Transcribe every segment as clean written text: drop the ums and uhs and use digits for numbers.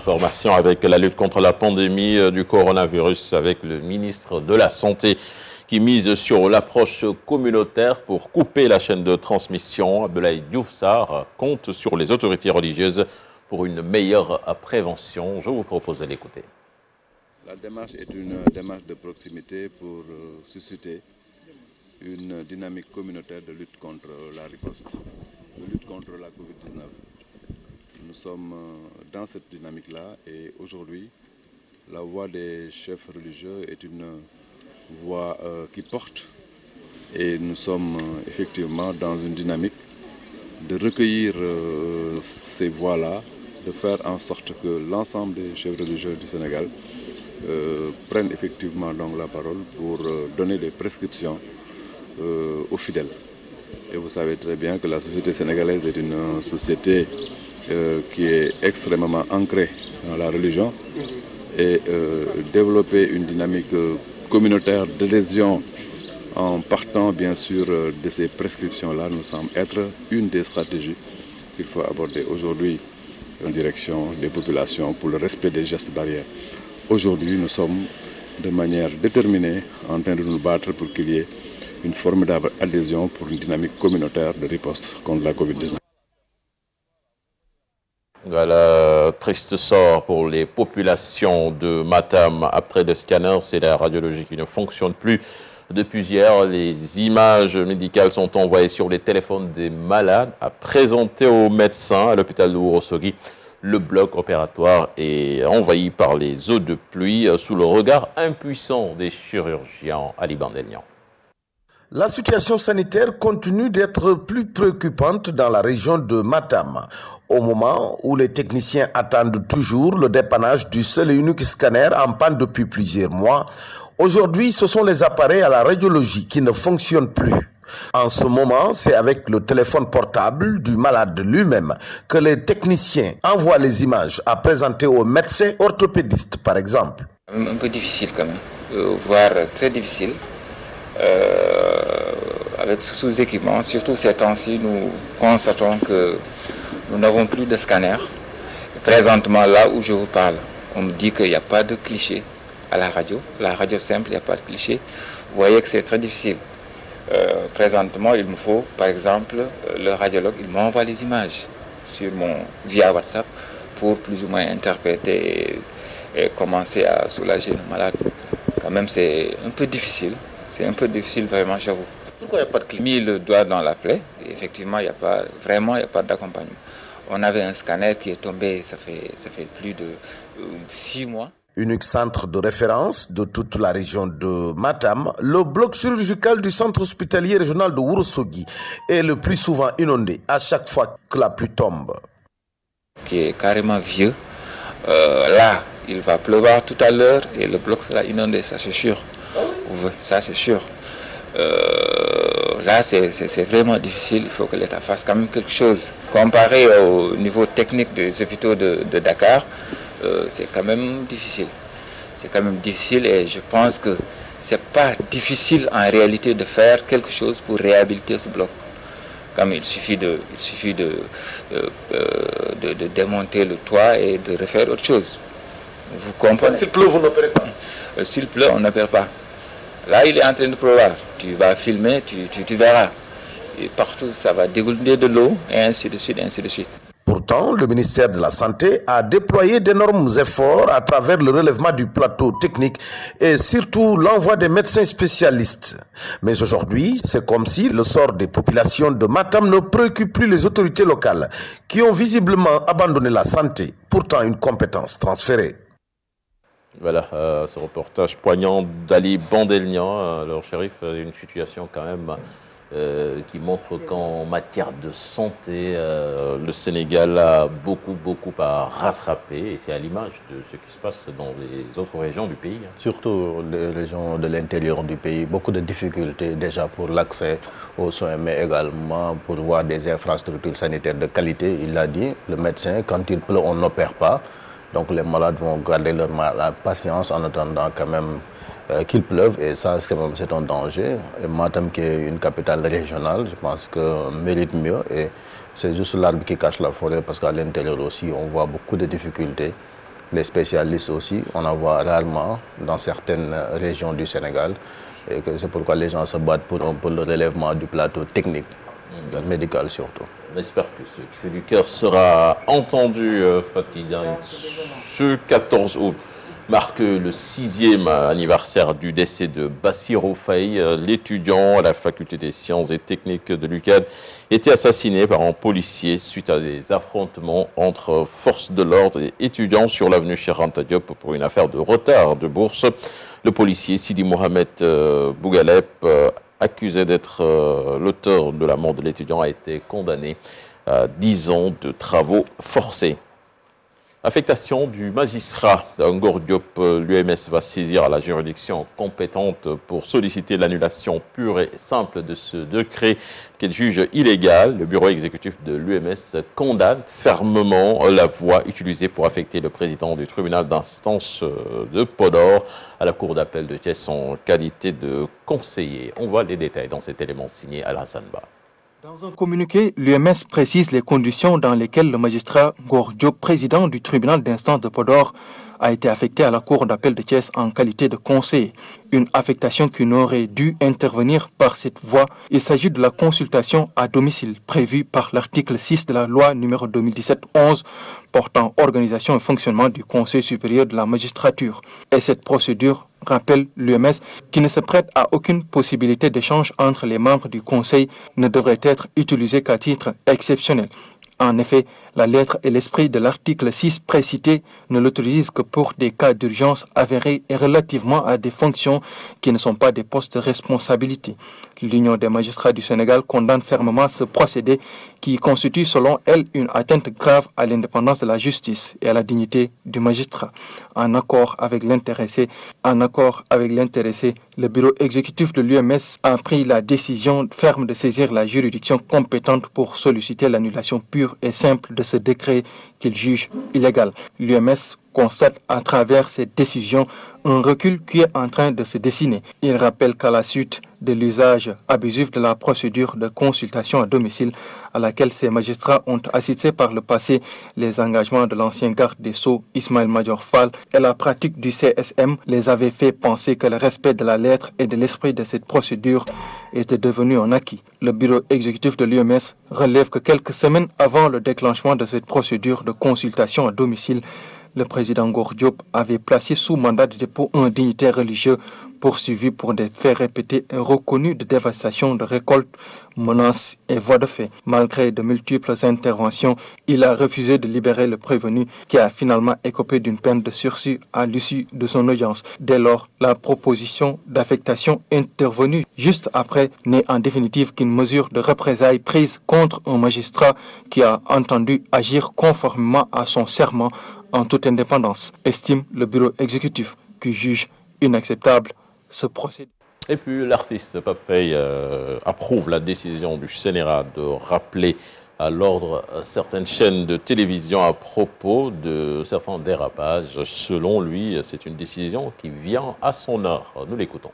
informations avec la lutte contre la pandémie du coronavirus avec le ministre de la Santé qui mise sur l'approche communautaire pour couper la chaîne de transmission. Abdoulaye Diouf Sarr compte sur les autorités religieuses pour une meilleure prévention. Je vous propose de l'écouter. La démarche est une démarche de proximité pour susciter une dynamique communautaire de lutte contre la riposte, de lutte contre la Covid-19. Nous sommes dans cette dynamique-là et aujourd'hui, la voix des chefs religieux est une voix qui porte et nous sommes effectivement dans une dynamique de recueillir ces voix-là, de faire en sorte que l'ensemble des chefs religieux du Sénégal prennent effectivement donc la parole pour donner des prescriptions aux fidèles. Et vous savez très bien que la société sénégalaise est une société qui est extrêmement ancrée dans la religion et développer une dynamique communautaire d'adhésion en partant bien sûr de ces prescriptions-là nous semble être une des stratégies qu'il faut aborder aujourd'hui en direction des populations pour le respect des gestes barrières. Aujourd'hui, nous sommes de manière déterminée en train de nous battre pour qu'il y ait une formidable adhésion pour une dynamique communautaire de riposte contre la Covid-19. Voilà, triste sort pour les populations de Matam. Après le scanner, c'est la radiologie qui ne fonctionne plus. Depuis hier, les images médicales sont envoyées sur les téléphones des malades à présenter aux médecins à l'hôpital de Ourossogui. Le bloc opératoire est envahi par les eaux de pluie sous le regard impuissant des chirurgiens. Ali Bandelnian. La situation sanitaire continue d'être plus préoccupante dans la région de Matam, au moment où les techniciens attendent toujours le dépannage du seul et unique scanner en panne depuis plusieurs mois. Aujourd'hui, ce sont les appareils à la radiologie qui ne fonctionnent plus. En ce moment, c'est avec le téléphone portable du malade lui-même que les techniciens envoient les images à présenter aux médecins orthopédistes, par exemple. Un peu difficile quand même, voire très difficile. Avec ce sous-équipement, surtout ces temps-ci, nous constatons que nous n'avons plus de scanner. Présentement, là où je vous parle, on me dit qu'il n'y a pas de cliché à la radio simple, il n'y a pas de cliché. Vous voyez que c'est très difficile. Présentement, il me faut, par exemple, le radiologue, il m'envoie les images via WhatsApp pour plus ou moins interpréter et commencer à soulager le malade. Quand même, c'est un peu difficile. C'est un peu difficile, vraiment, j'avoue. Pourquoi il n'y a pas de cliché? Mis le doigt dans la plaie, et effectivement, il n'y a pas d'accompagnement. On avait un scanner qui est tombé, ça fait plus de 6 mois. Unique centre de référence de toute la région de Matam, le bloc chirurgical du centre hospitalier régional de Ourossogui est le plus souvent inondé à chaque fois que la pluie tombe. Qui est carrément vieux. Là, il va pleuvoir tout à l'heure et le bloc sera inondé, ça c'est sûr. Ça c'est sûr. Là, c'est vraiment difficile. Il faut que l'État fasse quand même quelque chose. Comparé au niveau technique des hôpitaux de Dakar, c'est quand même difficile. C'est quand même difficile et je pense que c'est pas difficile en réalité de faire quelque chose pour réhabiliter ce bloc. Comme il suffit de démonter le toit et de refaire autre chose. Vous comprenez? S'il pleut, vous n'opérez pas? S'il pleut, on n'opère pas. Là, il est en train de pleuvoir. Tu vas filmer, tu verras. Et partout, ça va dégouler de l'eau, et ainsi de suite, ainsi de suite. Pourtant, le ministère de la Santé a déployé d'énormes efforts à travers le relèvement du plateau technique et surtout l'envoi des médecins spécialistes. Mais aujourd'hui, c'est comme si le sort des populations de Matam ne préoccupe plus les autorités locales qui ont visiblement abandonné la santé, pourtant une compétence transférée. Voilà, ce reportage poignant d'Ali Bandelnian, alors shérif, une situation quand même qui montre qu'en matière de santé, le Sénégal a beaucoup à rattraper, et c'est à l'image de ce qui se passe dans les autres régions du pays. Surtout les régions de l'intérieur du pays, beaucoup de difficultés déjà pour l'accès aux soins, mais également pour voir des infrastructures sanitaires de qualité. Il l'a dit, le médecin, quand il pleut, on n'opère pas. Donc les malades vont garder leur patience en attendant quand même qu'il pleuve, et ça c'est un danger. Et Matam, qui est une capitale régionale, je pense qu'on mérite mieux, et c'est juste l'arbre qui cache la forêt, parce qu'à l'intérieur aussi on voit beaucoup de difficultés Les spécialistes aussi, on en voit rarement dans certaines régions du Sénégal. Et que c'est pourquoi les gens se battent pour un peu le relèvement du plateau technique, médical surtout. J'espère que ce cri du cœur sera entendu, Fatih Diagne. Ce 14 août marque le 6e anniversaire du décès de Bassirou Faye, l'étudiant à la faculté des sciences et techniques de l'UCAD, était assassiné par un policier suite à des affrontements entre forces de l'ordre et étudiants sur l'avenue Cheikh Anta Diop pour une affaire de retard de bourse. Le policier Sidi Mohamed Bougalep, accusé d'être l'auteur de la mort de l'étudiant, a été condamné à 10 ans de travaux forcés. Affectation du magistrat Ngor Diop, l'UMS va saisir la juridiction compétente pour solliciter l'annulation pure et simple de ce décret qu'elle juge illégal. Le bureau exécutif de l'UMS condamne fermement la voie utilisée pour affecter le président du tribunal d'instance de Podor à la cour d'appel de Thiès en qualité de conseiller. On voit les détails dans cet élément signé Alassane Ba. Dans un communiqué, l'UMS précise les conditions dans lesquelles le magistrat Ngor Diop, président du tribunal d'instance de Podor, a été affecté à la cour d'appel de Thiès en qualité de conseiller. Une affectation qui n'aurait dû intervenir par cette voie. Il s'agit de la consultation à domicile prévue par l'article 6 de la loi numéro 2017-11 portant organisation et fonctionnement du Conseil supérieur de la magistrature. Et cette procédure, rappelle l'UMS, qui ne se prête à aucune possibilité d'échange entre les membres du Conseil, ne devrait être utilisée qu'à titre exceptionnel. En effet, la lettre et l'esprit de l'article 6 précité ne l'autorisent que pour des cas d'urgence avérés et relativement à des fonctions qui ne sont pas des postes de responsabilité. L'Union des magistrats du Sénégal condamne fermement ce procédé qui constitue selon elle une atteinte grave à l'indépendance de la justice et à la dignité du magistrat. En accord avec l'intéressé, le bureau exécutif de l'UMS a pris la décision ferme de saisir la juridiction compétente pour solliciter l'annulation pure et simple de ce décret qu'il juge illégal. L'UMS constate à travers cette décision un recul qui est en train de se dessiner. Il rappelle qu'à la suite de l'usage abusif de la procédure de consultation à domicile à laquelle ces magistrats ont assisté par le passé, les engagements de l'ancien garde des Sceaux Ismaël Madior Fall et la pratique du CSM les avaient fait penser que le respect de la lettre et de l'esprit de cette procédure était devenu un acquis. Le bureau exécutif de l'UMS relève que quelques semaines avant le déclenchement de cette procédure de consultation à domicile, le président Ngor Diop avait placé sous mandat de dépôt un dignitaire religieux poursuivi pour des faits répétés et reconnus de dévastation de récoltes, menaces et voies de fait. Malgré de multiples interventions, il a refusé de libérer le prévenu qui a finalement écopé d'une peine de sursis à l'issue de son audience. Dès lors, la proposition d'affectation intervenue juste après n'est en définitive qu'une mesure de représailles prise contre un magistrat qui a entendu agir conformément à son serment en toute indépendance, estime le bureau exécutif qui juge inacceptable ce procédé. Et puis l'artiste Pape Faye approuve la décision du CNRA de rappeler à l'ordre certaines chaînes de télévision à propos de certains dérapages. Selon lui, c'est une décision qui vient à son heure. Nous l'écoutons.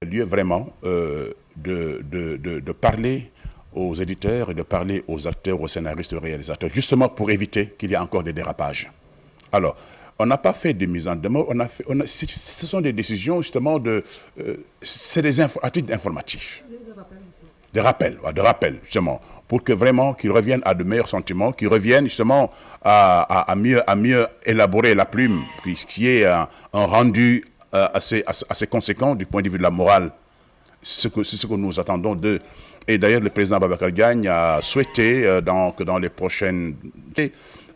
Lieu vraiment de parler aux éditeurs et de parler aux acteurs, aux scénaristes, aux réalisateurs, justement pour éviter qu'il y ait encore des dérapages. Alors, on n'a pas fait de mise en demeure, ce sont des décisions justement c'est des à titre informatif. Des rappels, justement, pour que vraiment qu'ils reviennent à de meilleurs sentiments, qu'ils reviennent justement à mieux élaborer la plume, qui est un rendu assez conséquent du point de vue de la morale. C'est ce que nous attendons d'eux. Et d'ailleurs, le président Babacar Gagne a souhaité, que dans les prochaines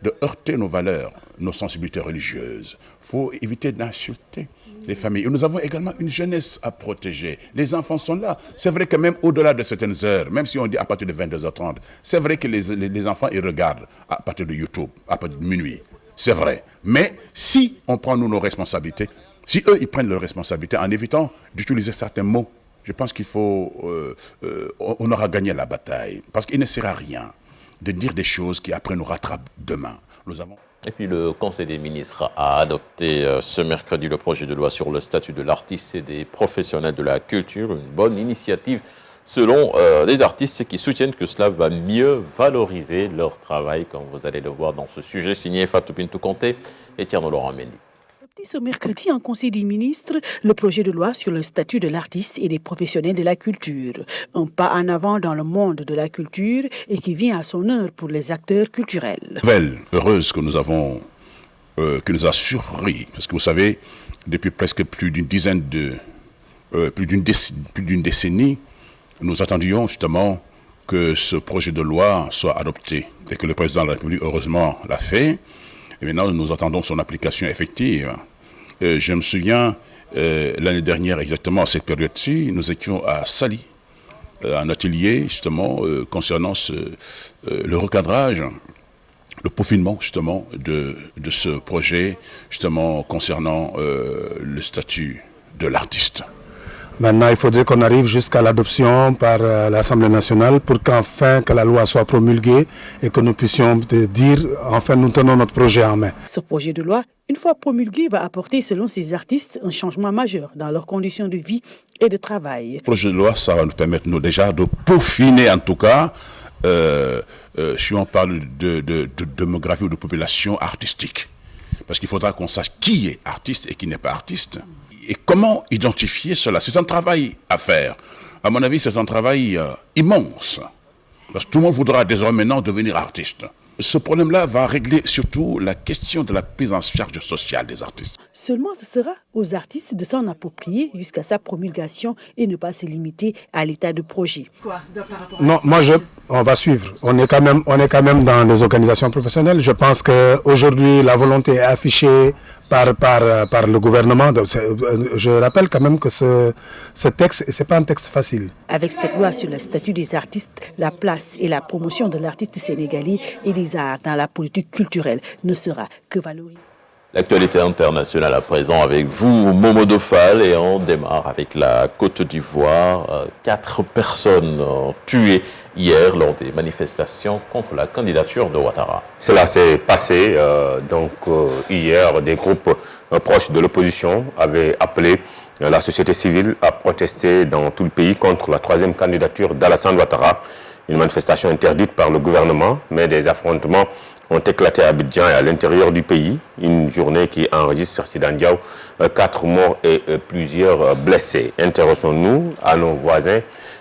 de heurter nos valeurs, nos sensibilités religieuses. Il faut éviter d'insulter les familles. Et nous avons également une jeunesse à protéger. Les enfants sont là. C'est vrai que même au-delà de certaines heures, même si on dit à partir de 22h30, c'est vrai que les enfants, ils regardent à partir de YouTube, à partir de minuit. C'est vrai. Mais si on prend nos responsabilités, si eux, ils prennent leurs responsabilités en évitant d'utiliser certains mots, je pense qu'il faut, on aura gagné la bataille. Parce qu'il ne sert à rien de dire des choses qui après nous rattrapent demain. Et puis le Conseil des ministres a adopté ce mercredi le projet de loi sur le statut de l'artiste et des professionnels de la culture. Une bonne initiative selon les artistes qui soutiennent que cela va mieux valoriser leur travail, comme vous allez le voir dans ce sujet signé Fatou Bintou Conté et Tierno Laurent Mendy. Ce mercredi, en Conseil des ministres, le projet de loi sur le statut de l'artiste et des professionnels de la culture. Un pas en avant dans le monde de la culture et qui vient à son heure pour les acteurs culturels. Nouvelle heureuse que nous avons, qui nous a surpris, parce que vous savez, depuis presque plus d'une décennie, nous attendions justement que ce projet de loi soit adopté et que le président de la République, heureusement, l'a fait. Et maintenant, nous attendons son application effective. Je me souviens, l'année dernière, exactement à cette période-ci, nous étions à Sali, un atelier justement concernant le recadrage, le peaufinement justement de ce projet justement concernant le statut de l'artiste. Maintenant, il faudrait qu'on arrive jusqu'à l'adoption par l'Assemblée nationale pour qu'enfin que la loi soit promulguée et que nous puissions dire enfin nous tenons notre projet en main. Ce projet de loi, une fois promulgué, va apporter selon ces artistes un changement majeur dans leurs conditions de vie et de travail. Le projet de loi, ça va nous permettre déjà de peaufiner en tout cas, si on parle de démographie ou de population artistique. Parce qu'il faudra qu'on sache qui est artiste et qui n'est pas artiste. Et comment identifier cela? C'est un travail à faire. À mon avis, c'est un travail immense. Parce que tout le monde voudra désormais maintenant devenir artiste. Ce problème-là va régler surtout la question de la prise en charge sociale des artistes. Seulement, ce sera aux artistes de s'en approprier jusqu'à sa promulgation et ne pas se limiter à l'état de projet. Non, on va suivre. On est quand même dans les organisations professionnelles. Je pense qu'aujourd'hui, la volonté est affichée par le gouvernement. Je rappelle quand même que ce texte, ce n'est pas un texte facile. Avec cette loi sur le statut des artistes, la place et la promotion de l'artiste sénégalais et des arts dans la politique culturelle ne sera que valorisée. L'actualité internationale à présent avec vous, Momodo Fall, et on démarre avec la Côte d'Ivoire. 4 personnes tuées hier lors des manifestations contre la candidature de Ouattara. Cela s'est passé hier. Des groupes proches de l'opposition avaient appelé la société civile à protester dans tout le pays contre la 3e candidature d'Alassane Ouattara. Une manifestation interdite par le gouvernement, mais des affrontements ont éclaté à Abidjan et à l'intérieur du pays. Une journée qui enregistre sur Sidan Diaw 4 morts et plusieurs blessés. Intéressons-nous à nos voisins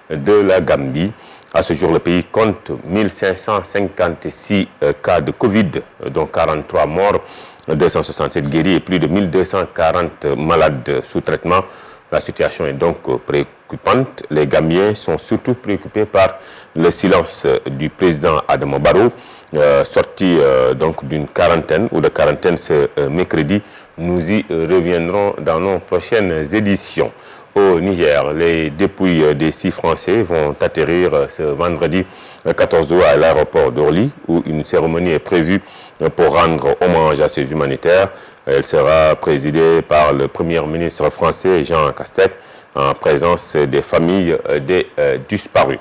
de la Gambie. À ce jour, le pays compte 1556 cas de Covid, dont 43 morts, 267 guéris et plus de 1240 malades sous traitement. La situation est donc préoccupante. Les Gambiens sont surtout préoccupés par le silence du président Adama Barrow, sorti donc d'une quarantaine ou de quarantaine ce mercredi. Nous y reviendrons dans nos prochaines éditions. Au Niger, les dépouilles des 6 Français vont atterrir ce vendredi 14 août à l'aéroport d'Orly, où une cérémonie est prévue pour rendre hommage à ces humanitaires. Elle sera présidée par le Premier ministre français Jean Castex, en présence des familles des disparus.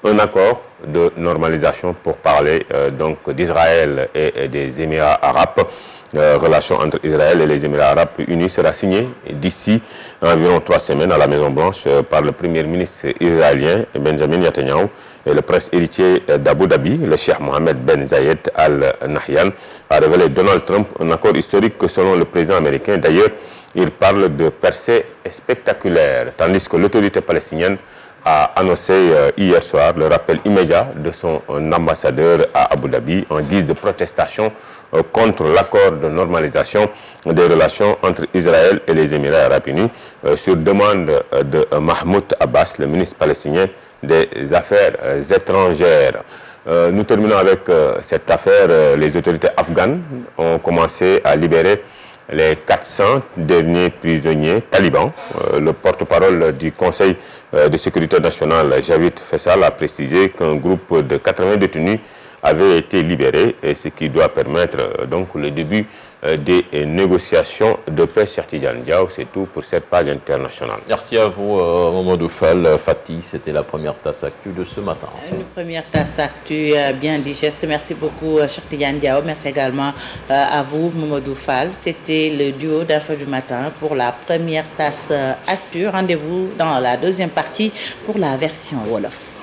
Un accord de normalisation pour parler donc d'Israël et des Émirats arabes. Relation entre Israël et les Émirats arabes unis sera signée d'ici environ 3 semaines à la Maison-Blanche par le Premier ministre israélien Benjamin Netanyahu et le prince héritier d'Abu Dhabi, le cheikh Mohammed Ben Zayed Al Nahyan, a révélé Donald Trump un accord historique que selon le président américain. D'ailleurs, il parle de percée spectaculaire, tandis que l'autorité palestinienne a annoncé hier soir le rappel immédiat de son ambassadeur à Abu Dhabi en guise de protestation contre l'accord de normalisation des relations entre Israël et les Émirats arabes unis sur demande de Mahmoud Abbas, le ministre palestinien des Affaires étrangères. Nous terminons avec cette affaire. Les autorités afghanes ont commencé à libérer les 400 derniers prisonniers talibans. Le porte-parole du Conseil de sécurité nationale, Javid Faisal, a précisé qu'un groupe de 80 détenus avait été libéré, et ce qui doit permettre donc le début des négociations de paix. Cheikh Tidiane Diaw, c'est tout pour cette page internationale. Merci à vous, Mamadou Fall. Fatih, c'était la première tasse actu de ce matin. Une première tasse actu bien digeste. Merci beaucoup, Cheikh Tidiane Diaw. Merci également à vous, Mamadou Fall. C'était le duo d'Info du matin pour la première tasse actu. Rendez-vous dans la deuxième partie pour la version Wolof.